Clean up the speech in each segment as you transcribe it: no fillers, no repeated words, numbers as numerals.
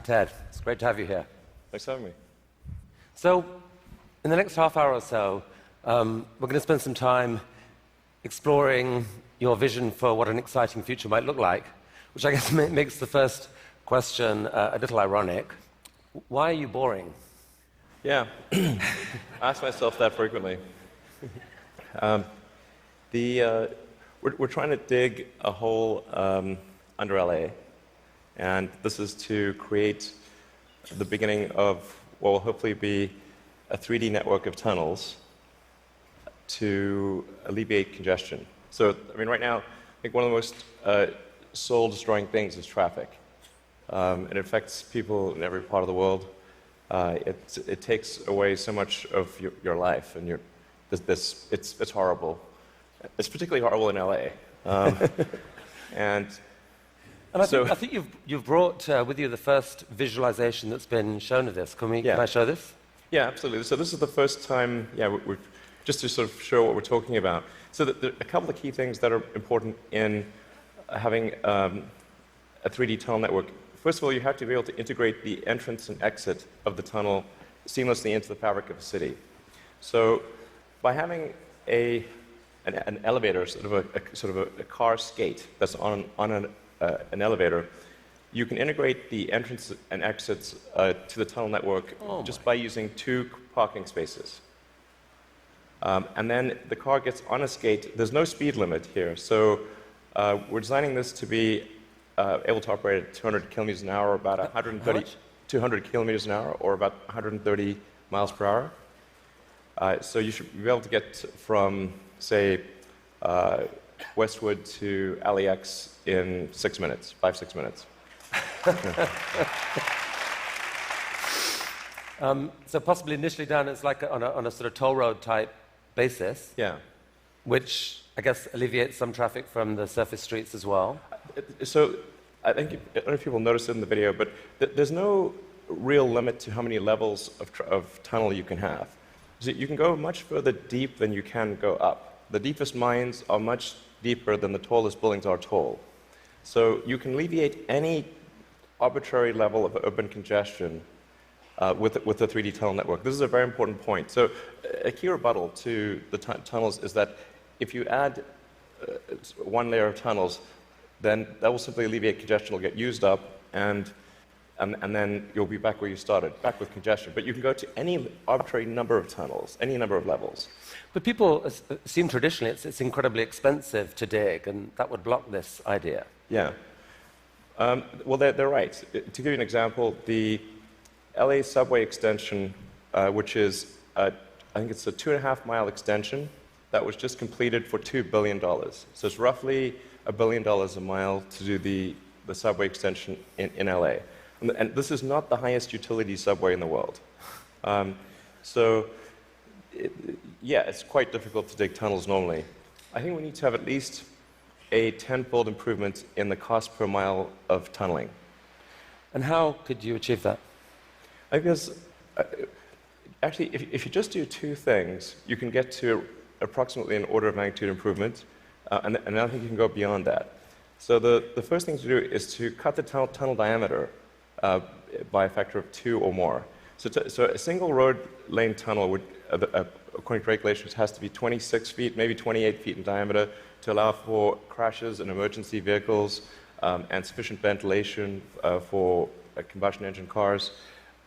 Ted, it's great to have you here. Thanks for having me. So, in the next half hour or so, we're going to spend some time exploring your vision for what an exciting future might look like, which I guess makes the first question a little ironic. Why are you boring? Yeah, I ask myself that frequently. We're trying to dig a hole under LA, and this is to create the beginning of what will hopefully be a 3D network of tunnels to alleviate congestion. So, I mean, right now, I think one of the most soul-destroying things is traffic. It affects people in every part of the world. It takes away so much of your life, and it's horrible. It's particularly horrible in LA. I think you've brought with you the first visualization that's been shown of this. Can I show this? Yeah, absolutely. So this is the first time, we're just to sort of show what we're talking about. So there are a couple of key things that are important in having a 3D tunnel network. First of all, you have to be able to integrate the entrance and exit of the tunnel seamlessly into the fabric of the city. So by having an elevator, sort of a car skate that's on an elevator, you can integrate the entrance and exits to the tunnel network just by using 2 parking spaces. And then the car gets on a skate. There's no speed limit here, so we're designing this to be able to operate at 200 kilometers an hour, or about 200 kilometers an hour, or about 130 miles per hour. So you should be able to get from, say, Westwood to LAX in 6 minutes, 5-6 minutes. So possibly initially done as like on a sort of toll road type basis. Yeah. Which I guess alleviates some traffic from the surface streets as well. So I don't know if people noticed it in the video, but there's no real limit to how many levels of tunnel you can have. So you can go much further deep than you can go up. The deepest mines are much deeper than the tallest buildings are tall. So you can alleviate any arbitrary level of urban congestion with the 3D tunnel network. This is a very important point. So a key rebuttal to the tunnels is that if you add one layer of tunnels, then that will simply alleviate congestion. It'll get used up, and then you'll be back where you started, back with congestion. But you can go to any arbitrary number of tunnels, any number of levels. But people assume traditionally it's incredibly expensive to dig, and that would block this idea. Yeah. Well, they're right. To give you an example, the LA subway extension, which is, I think it's a 2.5-mile extension that was just completed for $2 billion. So it's roughly $1 billion a mile to do the subway extension in LA. And this is not the highest utility subway in the world. It's quite difficult to dig tunnels normally. I think we need to have at least a 10-fold improvement in the cost per mile of tunneling. And how could you achieve that? I guess, actually, if you just do 2 things, you can get to approximately an order of magnitude improvement, and I think you can go beyond that. So the first thing to do is to cut the tunnel diameter by a factor of 2 or more. So a single road lane tunnel would, according to regulations, has to be 26 feet, maybe 28 feet in diameter to allow for crashes and emergency vehicles and sufficient ventilation for combustion engine cars.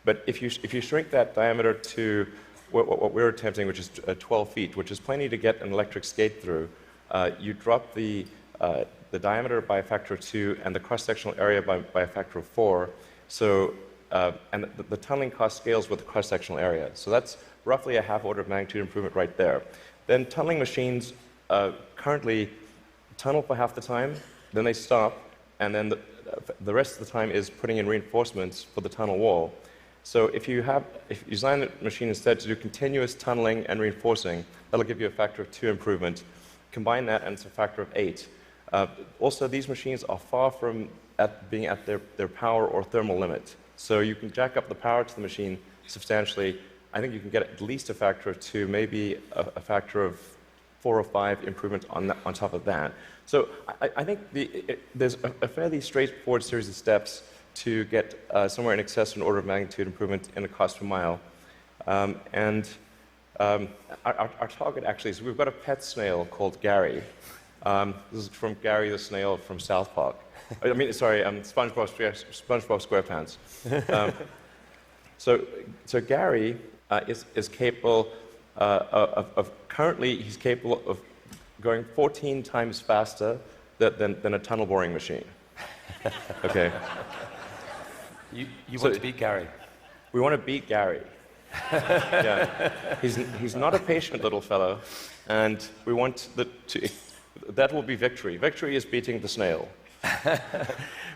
But if you shrink that diameter to what we're attempting, which is 12 feet, which is plenty to get an electric skate through, you drop the diameter by a factor of 2 and the cross-sectional area by a factor of 4. So, and the tunneling cost scales with the cross-sectional area. So that's roughly a half order of magnitude improvement right there. Then tunneling machines currently tunnel for half the time, then they stop, and then the rest of the time is putting in reinforcements for the tunnel wall. So if you design the machine instead to do continuous tunneling and reinforcing, that'll give you a factor of 2 improvement. Combine that and it's a factor of 8. Also, these machines are far from being at their power or thermal limit. So you can jack up the power to the machine substantially. I think you can get at least a factor of 2, maybe a factor of 4 or 5 improvement on top of that. So I think there's a fairly straightforward series of steps to get somewhere in excess of an order of magnitude improvement in the cost per mile. Our target actually is we've got a pet snail called Gary. This is from Gary the snail from South Park. I mean, sorry, SpongeBob SquarePants. So Gary is capable currently he's capable of going 14 times faster than a tunnel boring machine. Okay. You want to beat Gary? We want to beat Gary. Yeah. He's not a patient little fellow, and we want that will be victory. Victory is beating the snail.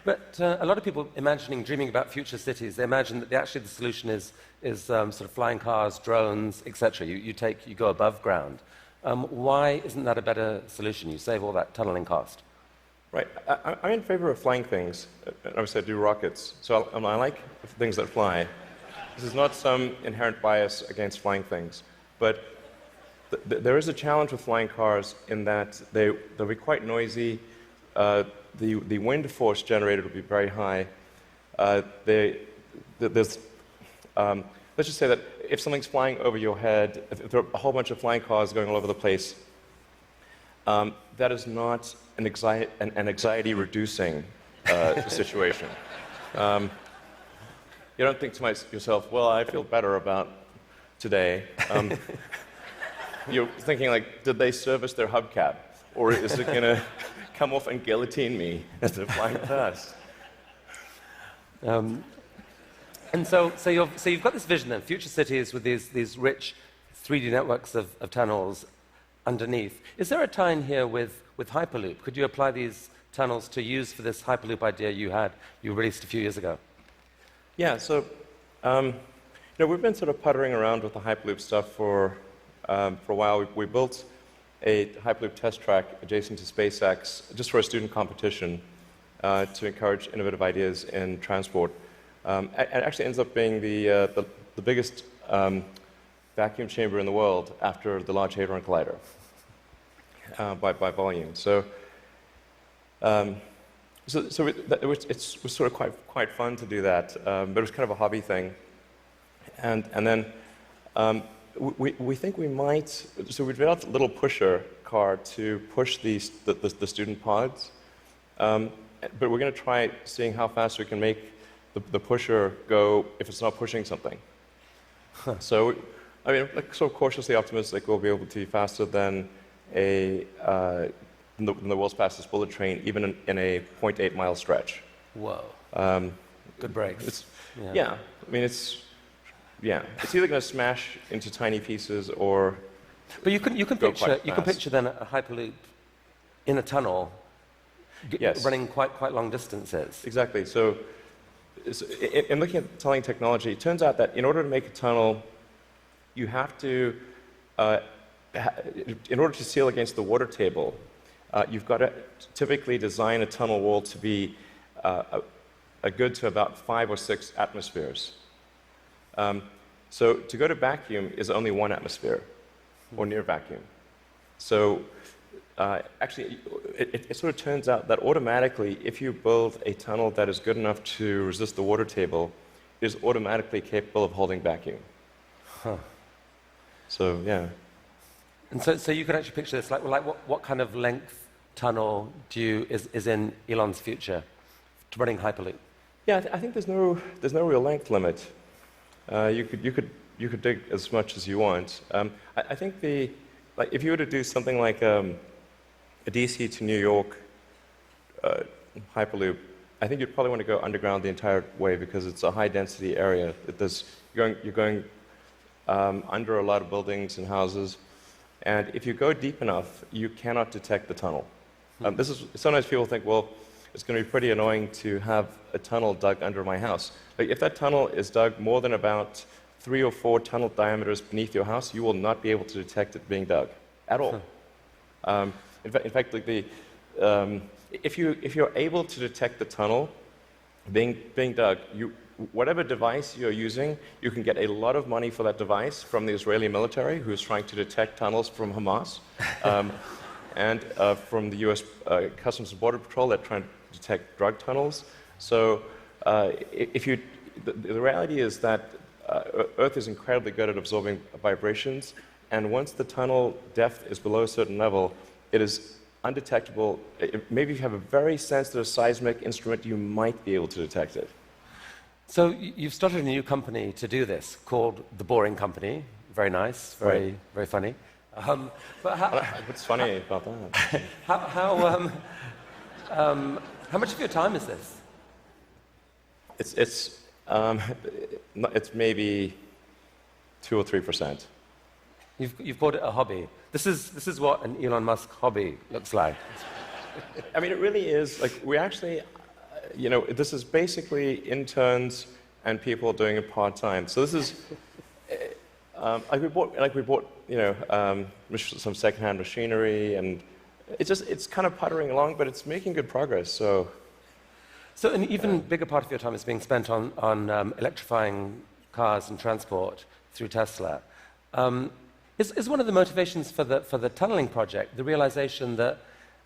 But a lot of people dreaming about future cities, they imagine that actually the solution is sort of flying cars, drones, etc. You go above ground. Why isn't that a better solution? You save all that tunneling cost. Right. I'm in favor of flying things. Obviously, I do rockets, so I like things that fly. This is not some inherent bias against flying things, but there is a challenge with flying cars in that they'll be quite noisy. The wind force generated will be very high. Let's just say that if something's flying over your head, if there are a whole bunch of flying cars going all over the place, that is not an anxiety-reducing situation. You don't think to yourself, well, I feel better about today. You're thinking, like, did they service their hubcap? Or is it going to come off and guillotine me as they're flying past? And so you've got this vision then, future cities with these rich 3D networks of tunnels underneath. Is there a tie-in here with Hyperloop? Could you apply these tunnels to use for this Hyperloop idea you released a few years ago? Yeah, so we've been sort of puttering around with the Hyperloop stuff for a while. We built a Hyperloop test track adjacent to SpaceX just for a student competition to encourage innovative ideas in transport. It actually ends up being the biggest vacuum chamber in the world after the Large Hadron Collider by volume. So it was sort of quite fun to do that, but it was kind of a hobby thing. And then we think we might. So we developed a little pusher car to push the student pods, but we're going to try seeing how fast we can make the pusher go if it's not pushing something. Huh. So, I mean, like, sort of cautiously optimistic we'll be able to be faster than the world's fastest bullet train, even in a 0.8 mile stretch. Whoa. Good brakes. Yeah. I mean, it's either going to smash into tiny pieces or. But you can picture then a Hyperloop in a tunnel, yes, running quite long distances. Exactly. So in looking at tunneling technology, it turns out that in order to make a tunnel, you have to, in order to seal against the water table, you've got to typically design a tunnel wall to be a good to about 5 or 6 atmospheres. So to go to vacuum is only 1 atmosphere, or near vacuum. So actually, it sort of turns out that automatically, if you build a tunnel that is good enough to resist the water table, it is automatically capable of holding vacuum. Huh. So, yeah. And so you can actually picture this, like what kind of length tunnel is in Elon's future to running Hyperloop? Yeah, I think there's no real length limit. You could dig as much as you want. I think if you were to do something like a DC to New York Hyperloop, I think you'd probably want to go underground the entire way because it's a high-density area. You're going under a lot of buildings and houses, and if you go deep enough, you cannot detect the tunnel. Sometimes people think, well, it's going to be pretty annoying to have a tunnel dug under my house. Like, if that tunnel is dug more than about 3 or 4 tunnel diameters beneath your house, you will not be able to detect it being dug at all. In fact, like if you're able to detect the tunnel being dug, whatever device you're using, you can get a lot of money for that device from the Israeli military, who's trying to detect tunnels from Hamas, and from the U.S. Customs and Border Patrol that trying to detect drug tunnels. So the reality is that Earth is incredibly good at absorbing vibrations, and once the tunnel depth is below a certain level, it is undetectable. Maybe if you have a very sensitive seismic instrument, you might be able to detect it. So you've started a new company to do this called The Boring Company. Very nice, very funny. But what's funny about that? How much of your time is this? It's maybe 2 or 3%. You've called it a hobby. This is what an Elon Musk hobby looks like. I mean, it really is. Like, we actually, this is basically interns and people doing it part-time. So this is, we bought, some second-hand machinery, and it's kind of puttering along, but it's making good progress. So an even bigger part of your time is being spent on electrifying cars and transport through Tesla. Is one of the motivations for the tunneling project the realization that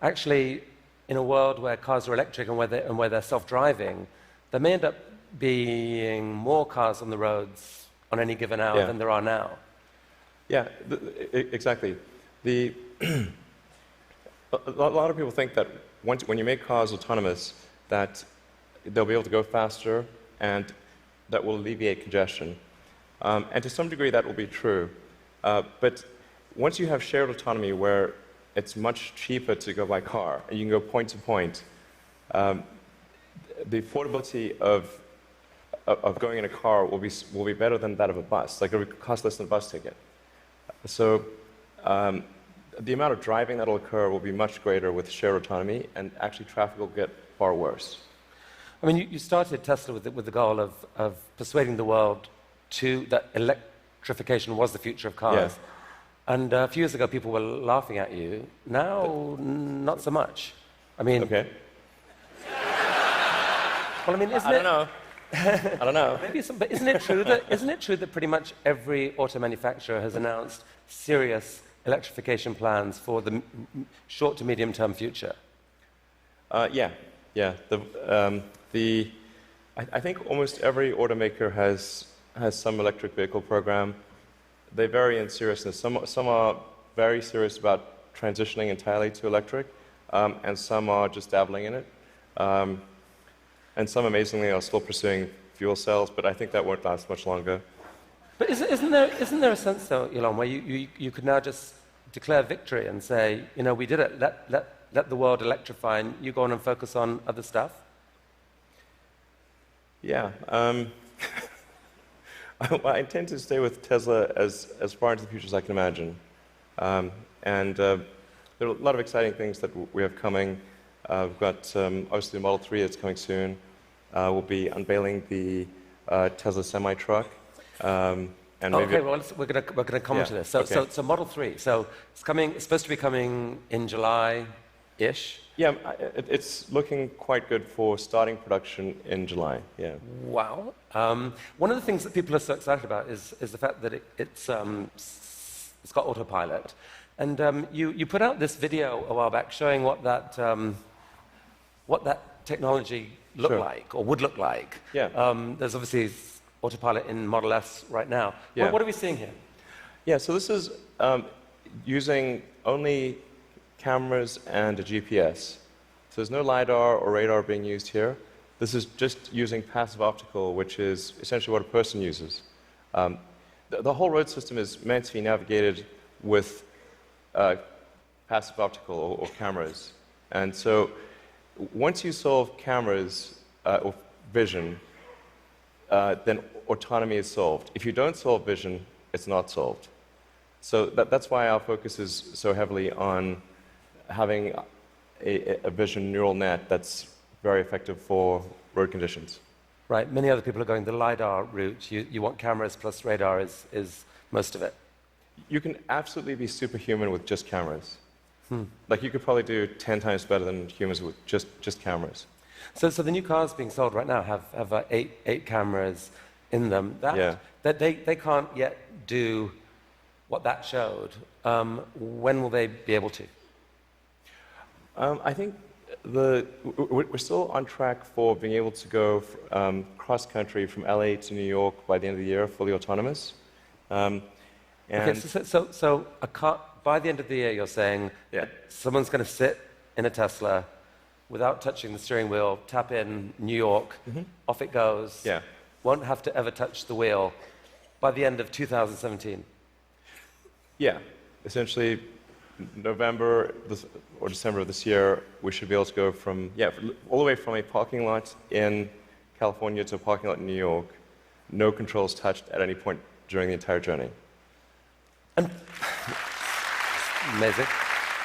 actually, in a world where cars are electric and where they're self-driving, there may end up being more cars on the roads on any given hour than there are now? Yeah, exactly. A lot of people think that when you make cars autonomous, that they'll be able to go faster and that will alleviate congestion. And to some degree, that will be true. But once you have shared autonomy where it's much cheaper to go by car, and you can go point to point, the affordability of going in a car will be better than that of a bus. Like, it will cost less than a bus ticket. So the amount of driving that will occur will be much greater with shared autonomy, and actually traffic will get far worse. I mean, you started Tesla with the goal of persuading the world that electrification was the future of cars. Yeah. And a few years ago, people were laughing at you. Now, not so much. I mean... Okay. Well, I mean, I don't know. I don't know. But isn't it true that pretty much every auto manufacturer has announced serious electrification plans for the short to medium term future? Yeah. I think almost every automaker has some electric vehicle program. They vary in seriousness. Some are very serious about transitioning entirely to electric, and some are just dabbling in it. And some, amazingly, are still pursuing fuel cells, but I think that won't last much longer. But isn't there a sense, though, Elon, where you could now just declare victory and say, we did it, let the world electrify, and you go on and focus on other stuff? Yeah. I intend to stay with Tesla as far into the future as I can imagine. And there are a lot of exciting things that we have coming. We've got, obviously, the Model 3 that's coming soon. We'll be unveiling the Tesla semi-truck. We're going to come to this. So Model 3. So it's supposed to be coming in July-ish. Yeah, it's looking quite good for starting production in July. Yeah. Wow. One of the things that people are so excited about is the fact that it's got autopilot, and you put out this video a while back showing what that technology looked like or would look like. Yeah. There's obviously autopilot in Model S right now. Yeah. What are we seeing here? Yeah. So this is using only cameras and a GPS. So there's no LiDAR or radar being used here. This is just using passive optical, which is essentially what a person uses. The whole road system is meant to be navigated with passive optical or cameras. And so once you solve cameras or vision, then autonomy is solved. If you don't solve vision, it's not solved. So that's why our focus is so heavily on having a vision neural net that's very effective for road conditions. Right. Many other people are going the LiDAR route. You want cameras plus radar is most of it. You can absolutely be superhuman with just cameras. Like, you could probably do 10 times better than humans with just cameras. So the new cars being sold right now have eight cameras in them. That they can't yet do what that showed. When will they be able to? I think we're still on track for being able to go cross-country from LA to New York by the end of the year, fully autonomous. Okay, so a car, by the end of the year, you're saying someone's going to sit in a Tesla without touching the steering wheel, tap in New York, off it goes, won't have to ever touch the wheel by the end of 2017. Yeah, essentially November or December of this year, we should be able to go from, all the way from a parking lot in California to a parking lot in New York, no controls touched at any point during the entire journey. And amazing.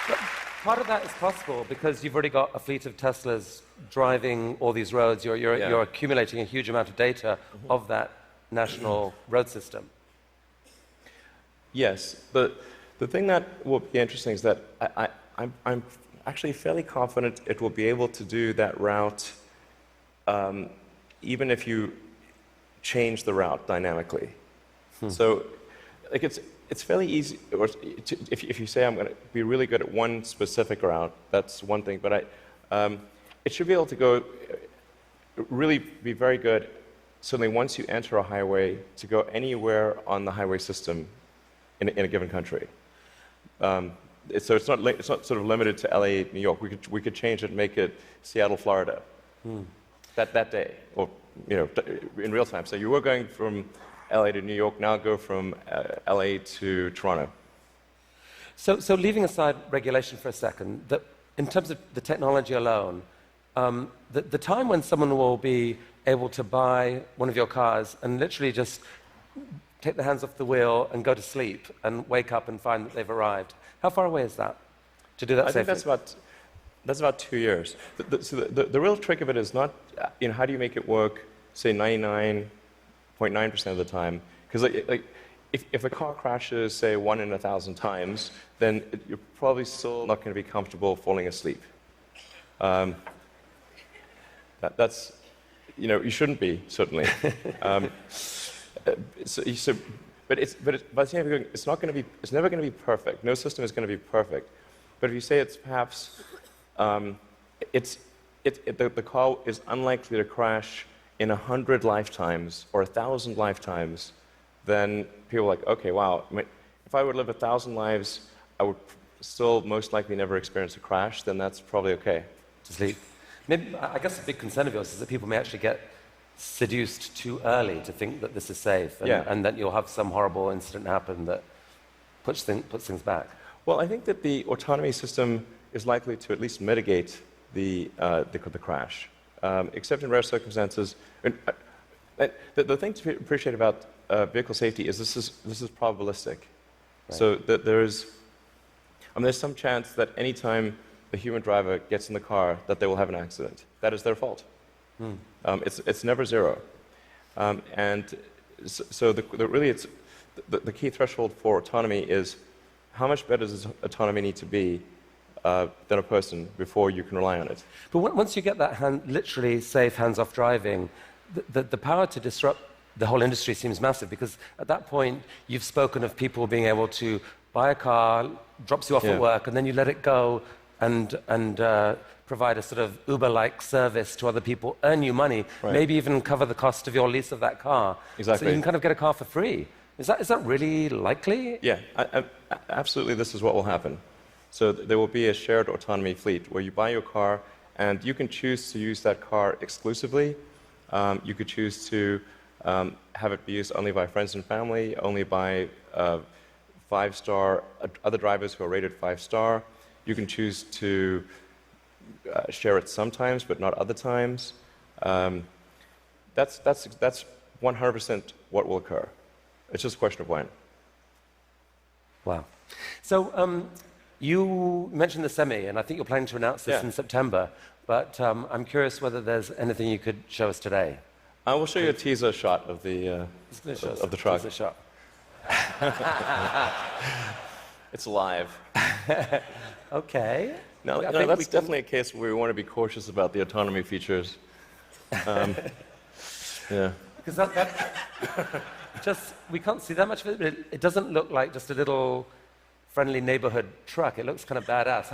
But part of that is possible because you've already got a fleet of Teslas driving all these roads. You're accumulating a huge amount of data of that national road system. Yes. The thing that will be interesting is that I'm actually fairly confident it will be able to do that route even if you change the route dynamically. So like it's fairly easy, or if you say I'm going to be really good at one specific route, that's one thing, but it should be able to go, really be very good, certainly once you enter a highway, to go anywhere on the highway system in a given country. So it's not sort of limited to LA, New York. We could change it and make it Seattle, Florida, that day, or in real time. So you were going from LA to New York, now go from LA to Toronto. So leaving aside regulation for a second, in terms of the technology alone, the time when someone will be able to buy one of your cars and literally just take their hands off the wheel and go to sleep and wake up and find that they've arrived, how far away is that to do that safely? I think that's about 2 years. So the real trick of it is not, how do you make it work, say 99.9% of the time? Because if a car crashes, say 1 in 1,000 times, then you're probably still not going to be comfortable falling asleep. That's, you shouldn't be, certainly. But by the same time, it's never going to be perfect. No system is going to be perfect. But if you say it's perhaps, the car is unlikely to crash in 100 lifetimes or 1,000 lifetimes, then people are like, okay, wow, if I would live 1,000 lives, I would still most likely never experience a crash, then that's probably okay. To sleep. Maybe, I guess a big concern of yours is that people may actually get seduced too early to think that this is safe, and that you'll have some horrible incident happen that puts things back. Well, I think that the autonomy system is likely to at least mitigate the crash, except in rare circumstances. The thing to appreciate about vehicle safety is this is probabilistic. Right. So that there's some chance that any time the human driver gets in the car that they will have an accident. That is their fault. It's never zero. And so the key threshold for autonomy is how much better does autonomy need to be than a person before you can rely on it. But once you get that literally safe hands-off driving, the power to disrupt the whole industry seems massive, because at that point you've spoken of people being able to buy a car, drops you off at work, and then you let it go and provide a sort of Uber-like service to other people, earn you money, maybe even cover the cost of your lease of that car. Exactly. So you can kind of get a car for free. Is that really likely? Yeah, absolutely. This is what will happen. So there will be a shared autonomy fleet where you buy your car and you can choose to use that car exclusively. You could choose to have it be used only by friends and family, only by 5-star other drivers who are rated 5-star. You can choose to share it sometimes, but not other times. That's 100% what will occur. It's just a question of when. Wow. So you mentioned the semi, and I think you're planning to announce this in September, but I'm curious whether there's anything you could show us today. I will show you a teaser shot of the truck. Teaser shot. It's live. Okay. No, that's definitely a case where we want to be cautious about the autonomy features. Yeah. Because we can't see that much of it, but it doesn't look like just a little friendly neighborhood truck. It looks kind of badass.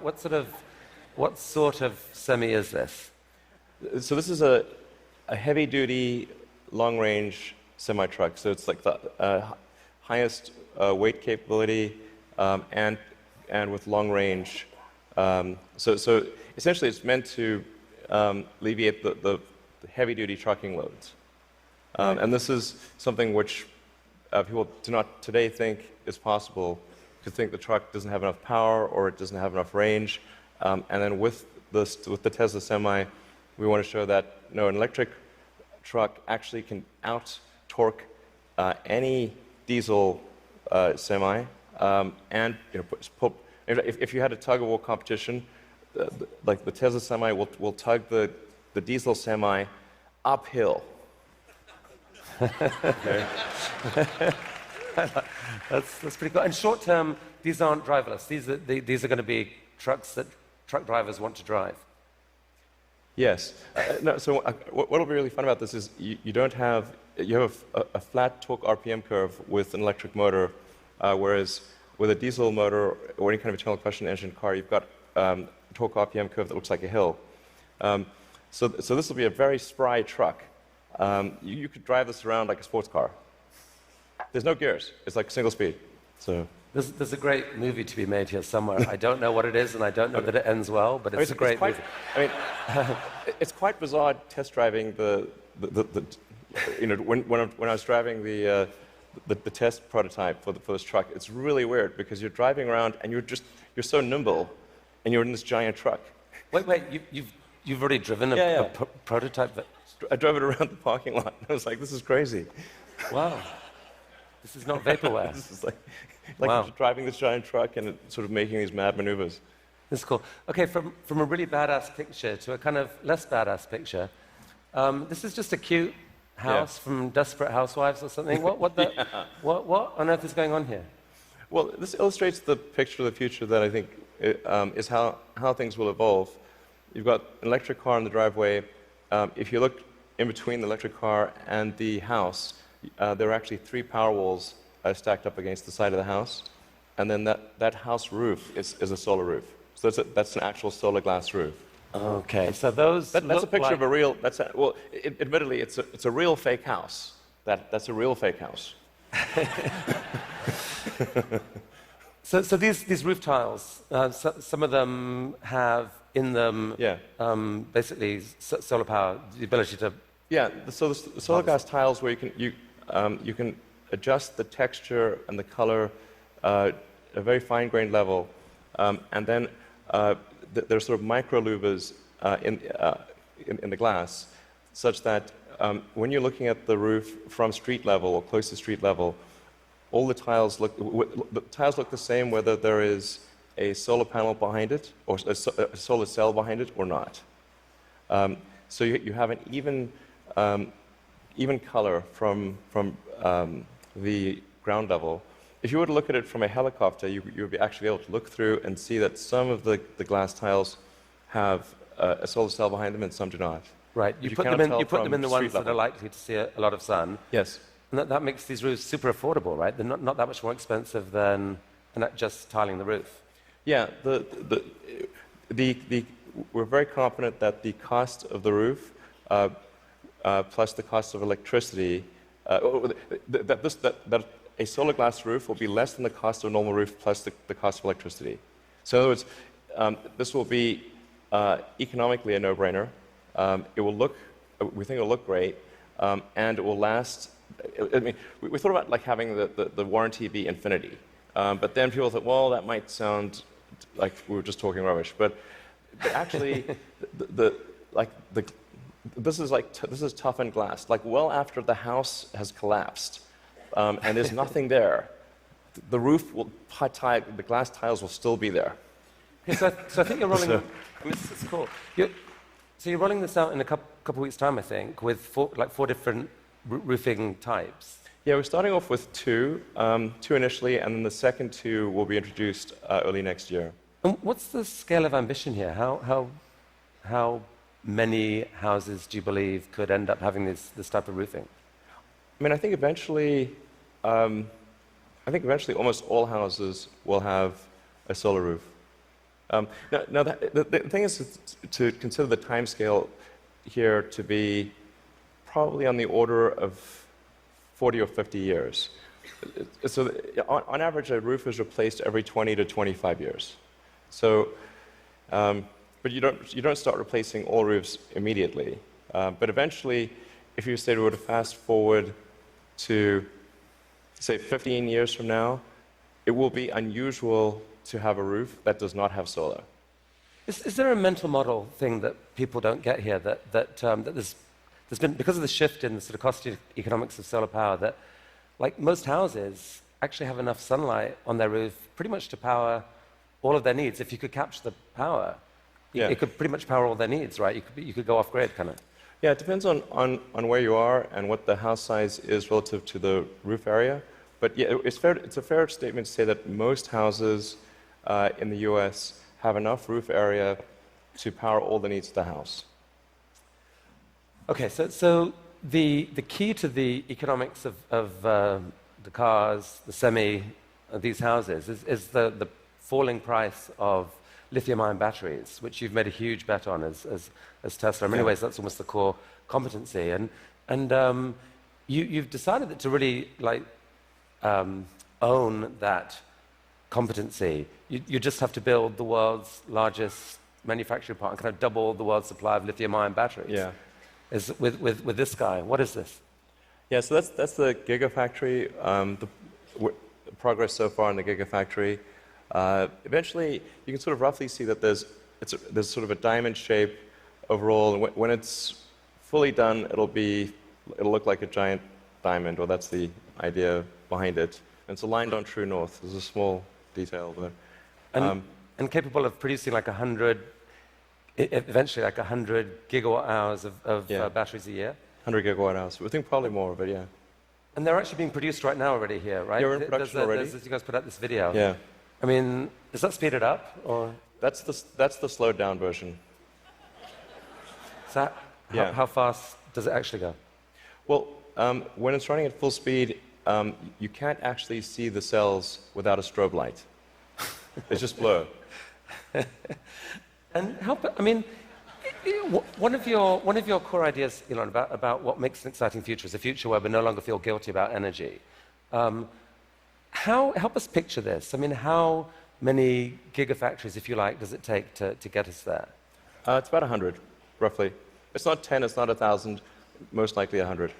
What sort of What sort of semi is this? So this is a heavy-duty, long-range semi-truck. So it's like the highest weight capability and with long range. So essentially, it's meant to alleviate the heavy-duty trucking loads. And this is something which people do not today think is possible, because think the truck doesn't have enough power or it doesn't have enough range. And then with the Tesla Semi, we want to show that no, an electric truck actually can out-torque any diesel semi. And if you had a tug-of-war competition, like the Tesla Semi will tug the diesel semi uphill. Okay. That's pretty cool. And short term, these aren't driverless. These are going to be trucks that truck drivers want to drive. Yes. No, so what will be really fun about this is you have a flat torque RPM curve with an electric motor, whereas with a diesel motor or any kind of internal combustion engine car, you've got a torque RPM curve that looks like a hill. So this will be a very spry truck. You could drive this around like a sports car. There's no gears. It's like single speed. So there's a great movie to be made here somewhere. I don't know what it is, and I don't know that it ends well, but it's a great movie. I mean, it's quite bizarre test driving when I was driving the test prototype for this truck. It's really weird because you're driving around and you're so nimble, and you're in this giant truck. Wait, you've already driven a prototype? I drove it around the parking lot. And I was like, this is crazy. Wow. This is not vaporware. This is like wow. Driving this giant truck and sort of making these mad maneuvers. This is cool. Okay, from a really badass picture to a kind of less badass picture, this is just a cute house from Desperate Housewives or something. What on earth is going on here? Well, this illustrates the picture of the future that I think is how things will evolve. You've got an electric car in the driveway. If you look in between the electric car and the house, there are actually 3 power walls stacked up against the side of the house, and then that house roof is a solar roof. So that's an actual solar glass roof. Okay, so that's a picture of a real. Admittedly, it's a real fake house. That's a real fake house. So these roof tiles, some of them have in them basically solar power, the ability to. Yeah, so the solar glass tiles where you can adjust the texture and the color at a very fine-grained level, and then there's sort of micro louvers in the glass, such that when you're looking at the roof from street level or close to street level, all the tiles look the same whether there is a solar panel behind it or a solar cell behind it or not. So you have an even color from the ground level. If you were to look at it from a helicopter, you would be actually able to look through and see that some of the glass tiles have a solar cell behind them and some do not. Right. You put them in the ones that are likely to see a lot of sun. Yes. And that makes these roofs super affordable, right? They're not that much more expensive than just tiling the roof. Yeah. We're very confident that the cost of the roof plus the cost of electricity, that a solar glass roof will be less than the cost of a normal roof plus the cost of electricity. So in other words, this will be economically a no-brainer. We think it will look great, and it will last. I mean, we thought about like having the warranty be infinity, but then people thought, well, that might sound like we were just talking rubbish. But actually, this is toughened glass. Like well after the house has collapsed, and there's nothing there, the roof the glass tiles will still be there. Okay, so I think you're rolling. I mean, this is cool. So you're rolling this out in a couple weeks' time, I think, with four different roofing types. Yeah, we're starting off with two initially, and then the second 2 will be introduced early next year. And what's the scale of ambition here? How many houses do you believe could end up having this type of roofing? I mean, I think eventually almost all houses will have a solar roof. Now the thing is to consider the time scale here to be probably on the order of 40 or 50 years. So on average, a roof is replaced every 20 to 25 years. So, but you don't start replacing all roofs immediately. But eventually, if you say were to fast forward to, say, 15 years from now, it will be unusual to have a roof that does not have solar. Is there a mental model thing that people don't get here that there's been, because of the shift in the sort of cost economics of solar power, that like most houses actually have enough sunlight on their roof pretty much to power all of their needs. If you could capture the power, it could pretty much power all their needs, right? You could go off grid, kind of. Yeah, it depends on where you are and what the house size is relative to the roof area. But yeah, it's a fair statement to say that most houses in the US have enough roof area to power all the needs of the house. Okay, so the key to the economics of the cars, the semi, these houses is the falling price of lithium-ion batteries, which you've made a huge bet on as Tesla. In many ways, that's almost the core competency. And you've decided that to really own that competency, you just have to build the world's largest manufacturing plant and kind of double the world's supply of lithium-ion batteries. Yeah. With this guy. What is this? Yeah, so that's the Gigafactory. The progress so far in the Gigafactory. Eventually, you can sort of roughly see that there's sort of a diamond shape overall, and when it's fully done, it'll look like a giant diamond, or that's the idea behind it. And it's aligned on true north. There's a small detail there. And capable of producing like 100, eventually like 100 gigawatt hours of batteries a year? 100 gigawatt hours. We think probably more, but yeah. And they're actually being produced right now already here, right? Yeah, we're in production already. You guys put out this video. Yeah. I mean, does that speed it up, or? That's the slowed down version. So how fast does it actually go? Well, when it's running at full speed, you can't actually see the cells without a strobe light. It's just blur. And I mean, one of your core ideas, Elon, about what makes an exciting future is a future where we no longer feel guilty about energy. Help us picture this. I mean, how many gigafactories, if you like, does it take to get us there? It's about 100, roughly. It's not 10, it's not 1,000, most likely 100.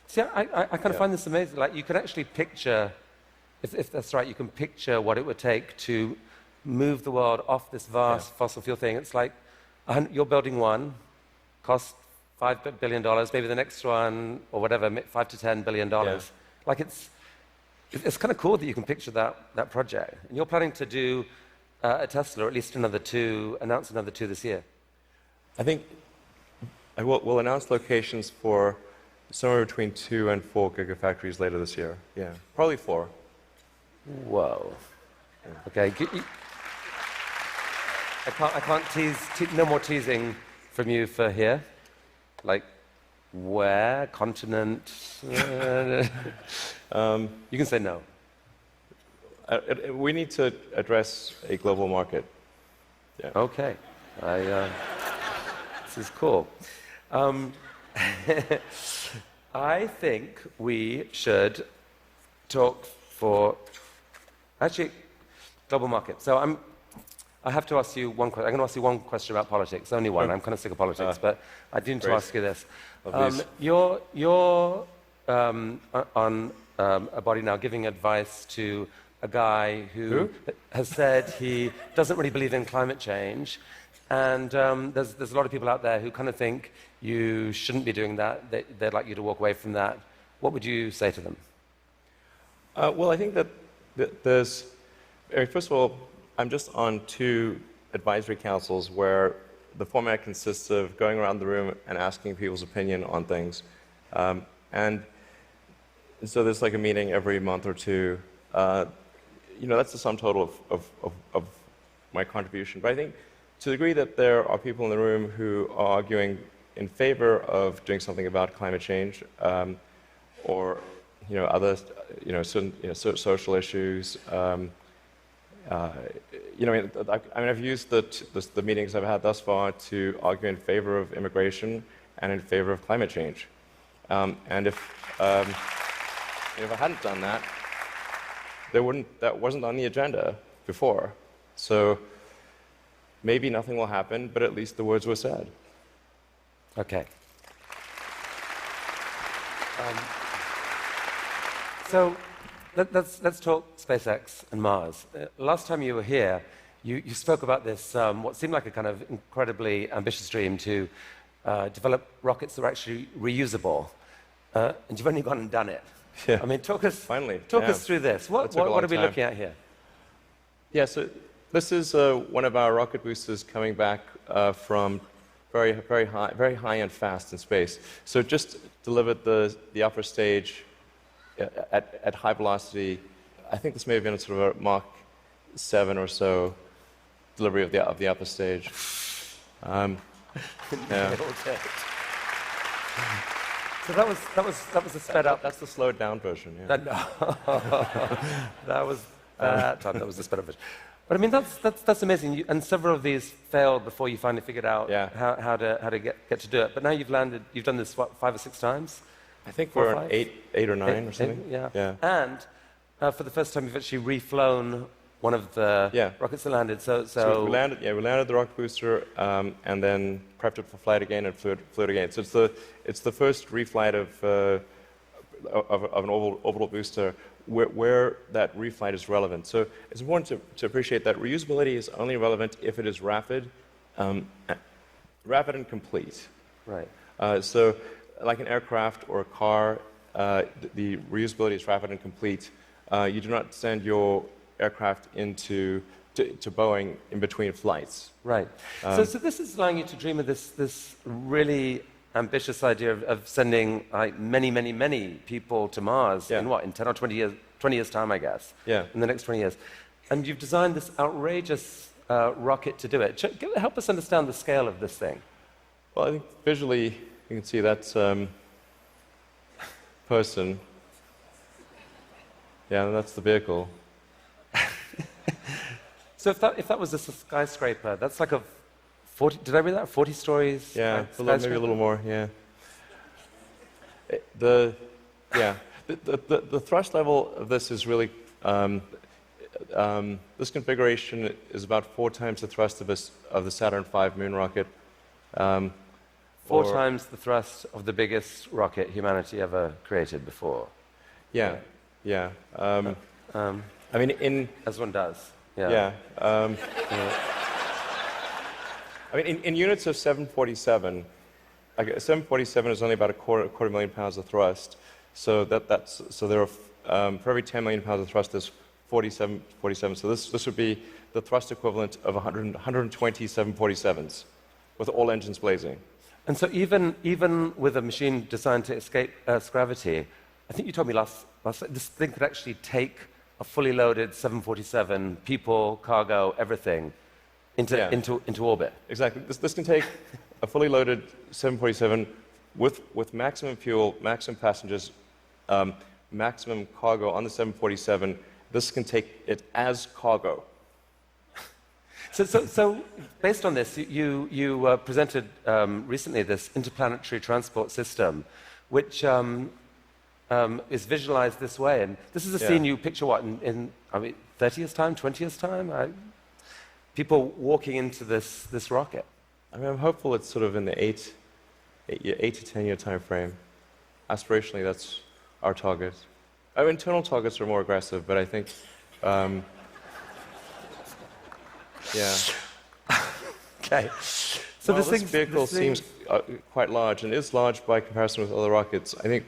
See, I kind of find this amazing. Like, you can actually picture, if that's right, you can picture what it would take to move the world off this vast fossil fuel thing. It's like you're building one, cost $5 billion, maybe the next one, or whatever, $5 to $10 billion. Yeah. Like, it's kind of cool that you can picture that project. And you're planning to do a Tesla, or at least announce another two this year. I think we'll announce locations for somewhere between 2 and 4 gigafactories later this year. Yeah, probably 4. Whoa. Okay. I can't tease. No more teasing from you for here. Like, where? Continent? You can say no. We need to address a global market. Yeah. Okay. This is cool. I think we should talk for global market. So I have to ask you one question. I'm going to ask you one question about politics. Only one. I'm kind of sick of politics, but I do need to ask you this. You're on a body now giving advice to a guy who has said he doesn't really believe in climate change, and there's a lot of people out there who kind of think you shouldn't be doing that. They'd like you to walk away from that. What would you say to them? Well, I think that there's... First of all, I'm just on 2 advisory councils where the format consists of going around the room and asking people's opinion on things. And so there's like a meeting every month or 2. That's the sum total of my contribution. But I think to the degree that there are people in the room who are arguing in favor of doing something about climate change, or other social issues, I've used the meetings I've had thus far to argue in favor of immigration and in favor of climate change. And if I hadn't done that, that wasn't on the agenda before. So maybe nothing will happen, but at least the words were said. Okay. So let's talk SpaceX and Mars. Last time you were here, you spoke about this, what seemed like a kind of incredibly ambitious dream to develop rockets that are actually reusable. And you've only gone and done it. Yeah. I mean, talk us through this. What took a long are we time. looking at here? Yeah, so this is one of our rocket boosters coming back from very high and fast in space. So it just delivered the upper stage at high velocity. I think this may have been sort of a Mach 7 or so delivery of the upper stage. Yeah. So that was a sped up. That's the slowed down version. Yeah. That was the sped up version. But I mean, that's amazing. And several of these failed before you finally figured out how to get to do it. But now you've landed. You've done this 5 or 6 times. I think we're on 8 or 9 or something. Yeah. And for the first time, you've actually reflown one of the rockets that landed. So we landed the rocket booster and then prepped it for flight again and flew it again. So it's the first reflight of an orbital booster where that reflight is relevant. So it's important to appreciate that reusability is only relevant if it is rapid and complete. Right. So like an aircraft or a car, the reusability is rapid and complete. You do not send your aircraft to Boeing in between flights. Right. So this is allowing you to dream of this really ambitious idea of sending many people to Mars in 10 or 20 years time, I guess. Yeah. In the next 20 years. And you've designed this outrageous rocket to do it. Help us understand the scale of this thing. Well, I think visually you can see that's person. Yeah, and that's the vehicle. So if that was a skyscraper, that's like a 40. Did I read that? 40 stories. Yeah, maybe a little more. Yeah. The thrust level of this is really this configuration is about 4 times the thrust of the Saturn V moon rocket. 4 times the thrust of the biggest rocket humanity ever created before. Yeah. I mean, as one does. Yeah. I mean, in units of 747, like a 747 is only about a quarter million pounds of thrust. So there are for every 10 million pounds of thrust, there's 47. So this would be the thrust equivalent of 120 747s, with all engines blazing. And so even with a machine designed to escape Earth's gravity, I think you told me last this thing could actually take a fully loaded 747, people, cargo, everything, into orbit. Exactly. This can take a fully loaded 747 with maximum fuel, maximum passengers, maximum cargo on the 747. This can take it as cargo. So based on this, you presented recently this interplanetary transport system, which is visualized this way. And this is a scene you picture in 30 years' time, 20 years' time? People walking into this rocket. I mean, I'm hopeful it's sort of in the 8 to 10 year time frame. Aspirationally, that's our target. Our internal targets are more aggressive, but I think, Okay. So this vehicle seems quite large, and is large by comparison with other rockets. I think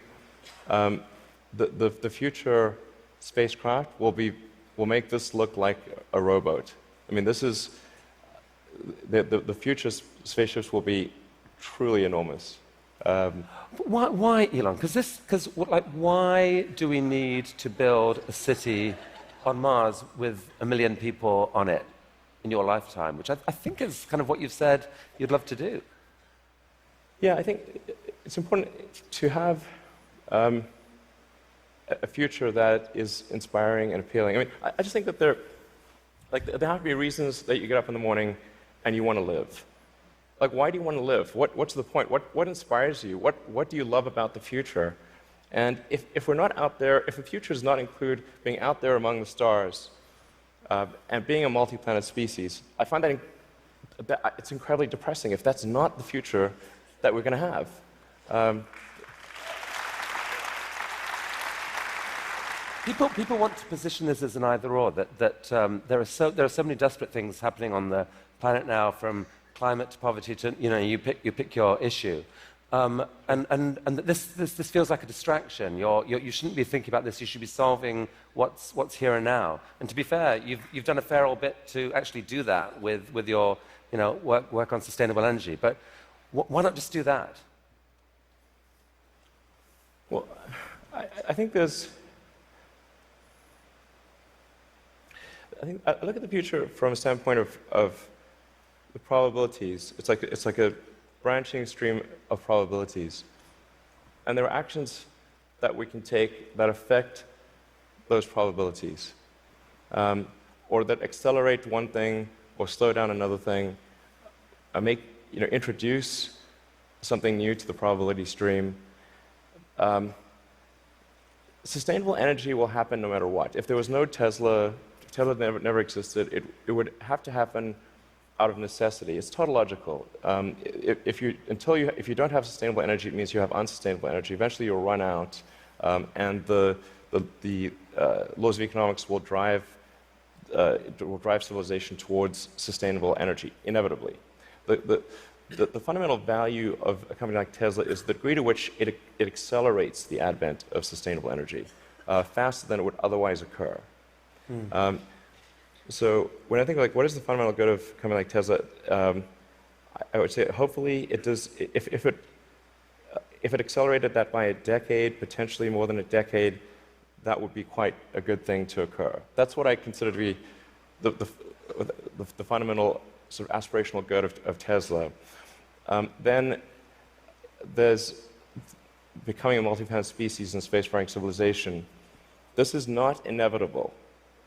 the future spacecraft will make this look like a rowboat. I mean, this is the future spaceships will be truly enormous. Why, Elon? Why do we need to build a city on Mars with 1 million people on it in your lifetime, which I think is kind of what you've said you'd love to do? Yeah, I think it's important to have a future that is inspiring and appealing. I mean, I just think that Like, there have to be reasons that you get up in the morning and you want to live. Like, why do you want to live? What's the point? What inspires you? What do you love about the future? And if we're not out there, if the future does not include being out there among the stars and being a multi-planet species, I find that it's incredibly depressing if that's not the future that we're going to have. People want to position this as an either-or, that there are so many desperate things happening on the planet now, from climate to poverty to, you pick your issue. And this feels like a distraction. You shouldn't be thinking about this. You should be solving what's here and now. And to be fair, you've done a fair old bit to actually do that with your work on sustainable energy. But why not just do that? Well, I think there's. I look at the future from a standpoint of the probabilities. It's like a branching stream of probabilities. And there are actions that we can take that affect those probabilities, or that accelerate one thing or slow down another thing, introduce something new to the probability stream. Sustainable energy will happen no matter what. If there was no Tesla never existed, it would have to happen out of necessity. It's tautological. If you don't have sustainable energy, it means you have unsustainable energy. Eventually, you'll run out, and the laws of economics will drive civilization towards sustainable energy inevitably. The fundamental value of a company like Tesla is the degree to which it accelerates the advent of sustainable energy faster than it would otherwise occur. So when I think what is the fundamental good of a company like Tesla, I would say hopefully it does. If it accelerated that by a decade, potentially more than a decade, that would be quite a good thing to occur. That's what I consider to be the fundamental sort of aspirational good of Tesla. Then there's becoming a multi-planet species and spacefaring civilization. This is not inevitable.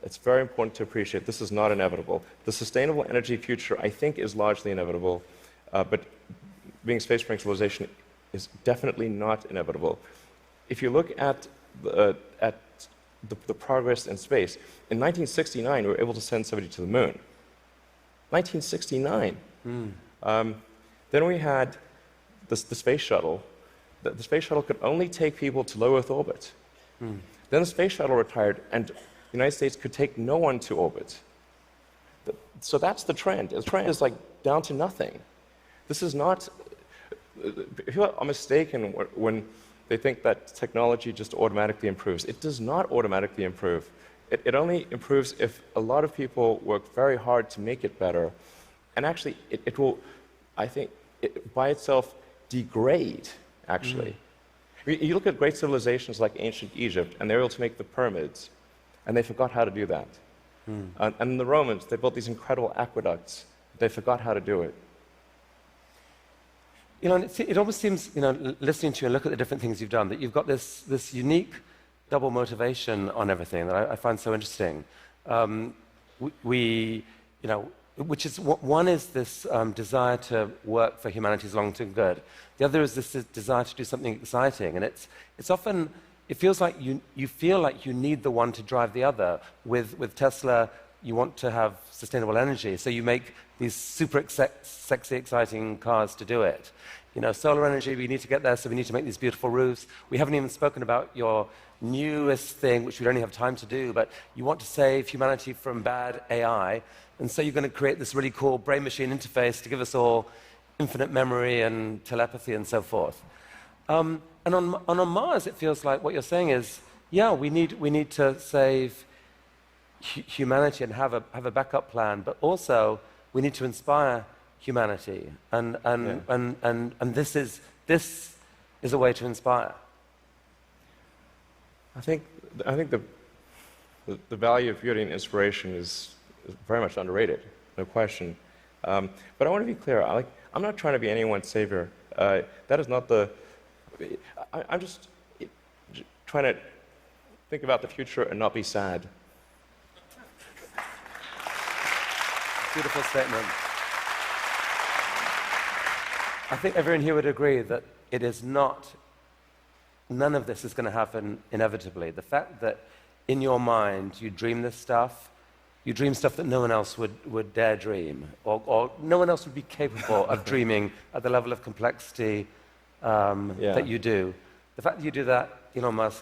It's very important to appreciate this is not inevitable. The sustainable energy future, I think, is largely inevitable, but being a spacefaring civilization is definitely not inevitable. If you look at the progress in space, in 1969, we were able to send somebody to the moon. 1969. Then we had the space shuttle. The space shuttle could only take people to low Earth orbit. Then the space shuttle retired, and the United States could take no one to orbit. So that's the trend. The trend is down to nothing. This is not. People are mistaken when they think that technology just automatically improves. It does not automatically improve. It only improves if a lot of people work very hard to make it better. And actually, it will, I think, by itself degrade, actually. You look at great civilizations like ancient Egypt, and they were able to make the pyramids, and they forgot how to do that. And the Romans, they built these incredible aqueducts. They forgot how to do it. It almost seems, listening to you and look at the different things you've done, that you've got this unique double motivation on everything that I find so interesting. Which is, one is this desire to work for humanity's long-term good. The other is this desire to do something exciting. And it's often, it feels like you feel like you need the one to drive the other. With Tesla, you want to have sustainable energy, so you make these super sexy, exciting cars to do it. Solar energy, we need to get there, so we need to make these beautiful roofs. We haven't even spoken about your newest thing, which we don't have time to do, but you want to save humanity from bad AI, and so you're going to create this really cool brain-machine interface to give us all infinite memory and telepathy and so forth. And on Mars, it feels like what you're saying is, yeah, we need to save humanity and have a backup plan, but also we need to inspire humanity, and this is a way to inspire. I think the value of beauty and inspiration is very much underrated, no question. But I want to be clear. I'm not trying to be anyone's savior. That is not the. I'm just trying to think about the future and not be sad. Beautiful statement. I think everyone here would agree that it is not, none of this is going to happen inevitably. The fact that in your mind you dream this stuff, you dream stuff that no one else would dare dream, or no one else would be capable of dreaming at the level of complexity that you do. The fact that you do that, Elon Musk,